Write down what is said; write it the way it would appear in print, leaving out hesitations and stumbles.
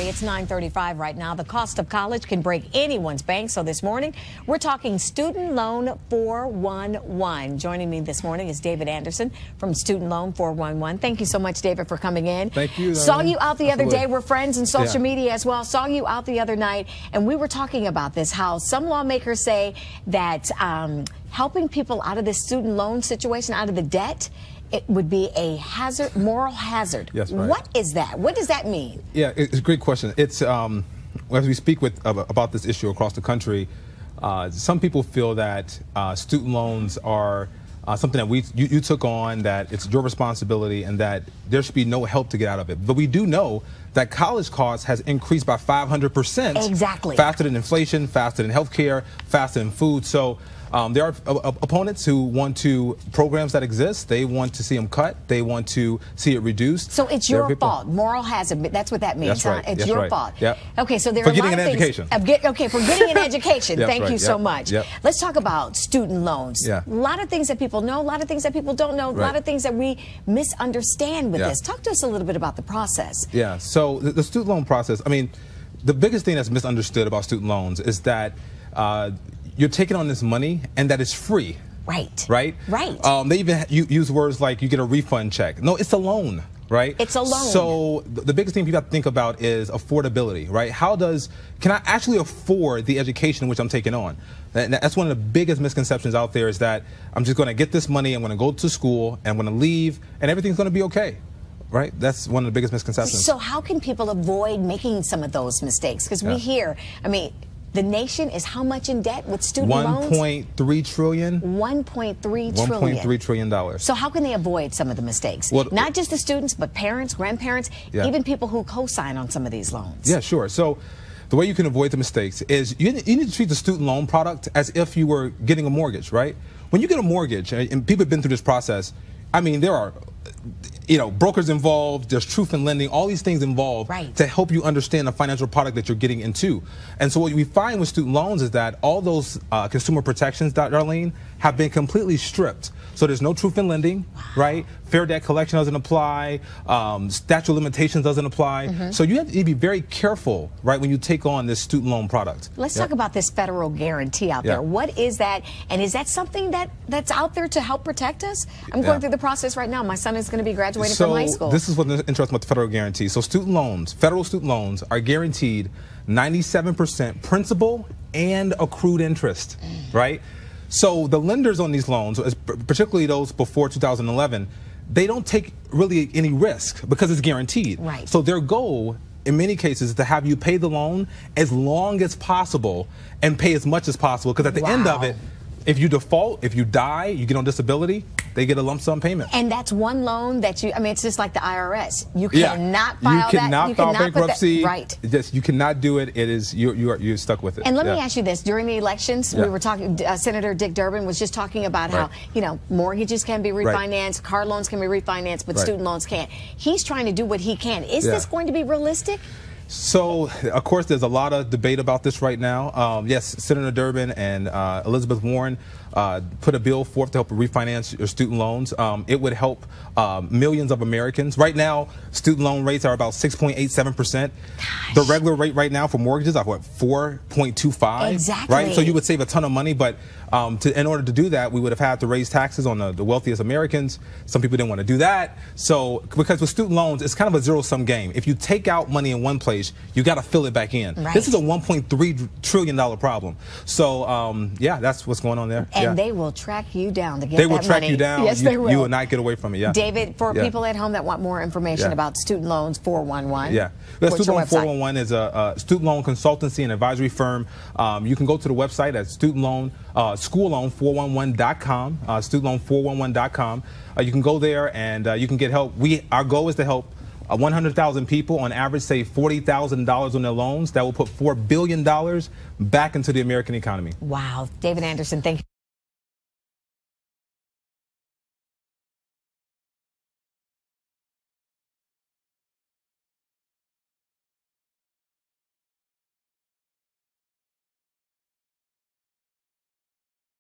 story. It's 9:35 right now. The cost of college can break anyone's bank. So this morning, we're talking Student Loan 411. Joining me this morning is David Anderson from Student Loan 411. Thank you so much, David, for coming in. Thank you. Saw you out the other day. We're friends in social media as well. Saw you out the other night, and we were talking about this, how some lawmakers say that helping people out of this student loan situation, out of the debt, it would be a hazard, moral hazard. Yes, right. What is that? What does that mean? Yeah, it's a great question. It's as we speak about this issue across the country, some people feel that student loans are something that you took on, that it's your responsibility, and that there should be no help to get out of it. But we do know that college costs has increased by 500%. Exactly. Faster than inflation, faster than healthcare, faster than food. So there are opponents who want to programs that exist. They want to see them cut. They want to see it reduced. So it's your fault. Moral hazard. That's what that means. That's right. It's That's your right. fault. Yep. Okay. So there for are a getting lot an of things. Education. Okay, for getting an education. Thank you so much. Yep. Let's talk about student loans. Yeah. A lot of things that people know. A lot of things that people don't know. A lot of things that we misunderstand with this. Talk to us a little bit about the process. Yeah. So the student loan process. I mean, the biggest thing that's misunderstood about student loans is that you're taking on this money and that it's free. Right. Right? Right. They even use words like you get a refund check. No, it's a loan, right? It's a loan. So the biggest thing people have to think about is affordability, right? Can I actually afford the education which I'm taking on? And that's one of the biggest misconceptions out there, is that I'm just going to get this money, I'm going to go to school, and I'm going to leave, and everything's going to be okay. Right? That's one of the biggest misconceptions. So how can people avoid making some of those mistakes? Because we hear, I mean, the nation is how much in debt with student loans? $1.3 trillion. $1.3 trillion. $1.3 trillion. So how can they avoid some of the mistakes? Well, not just the students, but parents, grandparents, even people who co-sign on some of these loans. Yeah, sure. So the way you can avoid the mistakes is you need to treat the student loan product as if you were getting a mortgage, right? When you get a mortgage, and people have been through this process, I mean, there are brokers involved, there's truth in lending, all these things involved to help you understand the financial product that you're getting into. And so what we find with student loans is that all those consumer protections, Darlene, have been completely stripped. So there's no truth in lending, right? Fair debt collection doesn't apply. Statute of limitations doesn't apply. So you have to be very careful, right, when you take on this student loan product. Let's talk about this federal guarantee out there. What is that? And is that something that's out there to help protect us? I'm going through the process right now. My son is going to be graduating from high school. This is what's interesting about the federal guarantee. So student loans, federal student loans, are guaranteed 97% principal and accrued interest, right? So the lenders on these loans, particularly those before 2011, they don't take really any risk because it's guaranteed. Right. So their goal, in many cases, is to have you pay the loan as long as possible and pay as much as possible, because at the end of it, if you default, if you die, you get on disability, they get a lump sum payment. And that's one loan that I mean, it's just like the IRS. You cannot file that. You cannot file bankruptcy. Right. You cannot do it. It is, you're stuck with it. And let me ask you this. During the elections, we were talking, Senator Dick Durbin was just talking about how, mortgages can be refinanced, car loans can be refinanced, but student loans can't. He's trying to do what he can. Is this going to be realistic? So, of course, there's a lot of debate about this right now. Yes, Senator Durbin and Elizabeth Warren put a bill forth to help refinance your student loans. It would help millions of Americans. Right now, student loan rates are about 6.87%. The regular rate right now for mortgages are what, 4.25? Exactly. Right? So you would save a ton of money, but in order to do that, we would have had to raise taxes on the wealthiest Americans. Some people didn't want to do that. So, because with student loans, it's kind of a zero-sum game. If you take out money in one place, you got to fill it back in. This is a $1.3 trillion problem. So, yeah, that's what's going on there. And they will track you down to get that money. They will track you down. Yes, they will. You will not get away from it. David, for people at home that want more information about Student Loans 411. Student Loan 411 is a student loan consultancy and advisory firm. You can go to the website at schoolloan411.com, studentloan411.com. You can go there and you can get help. Our goal is to help 100,000 people on average save $40,000 on their loans. That will put $4 billion back into the American economy. Wow. David Anderson, thank you.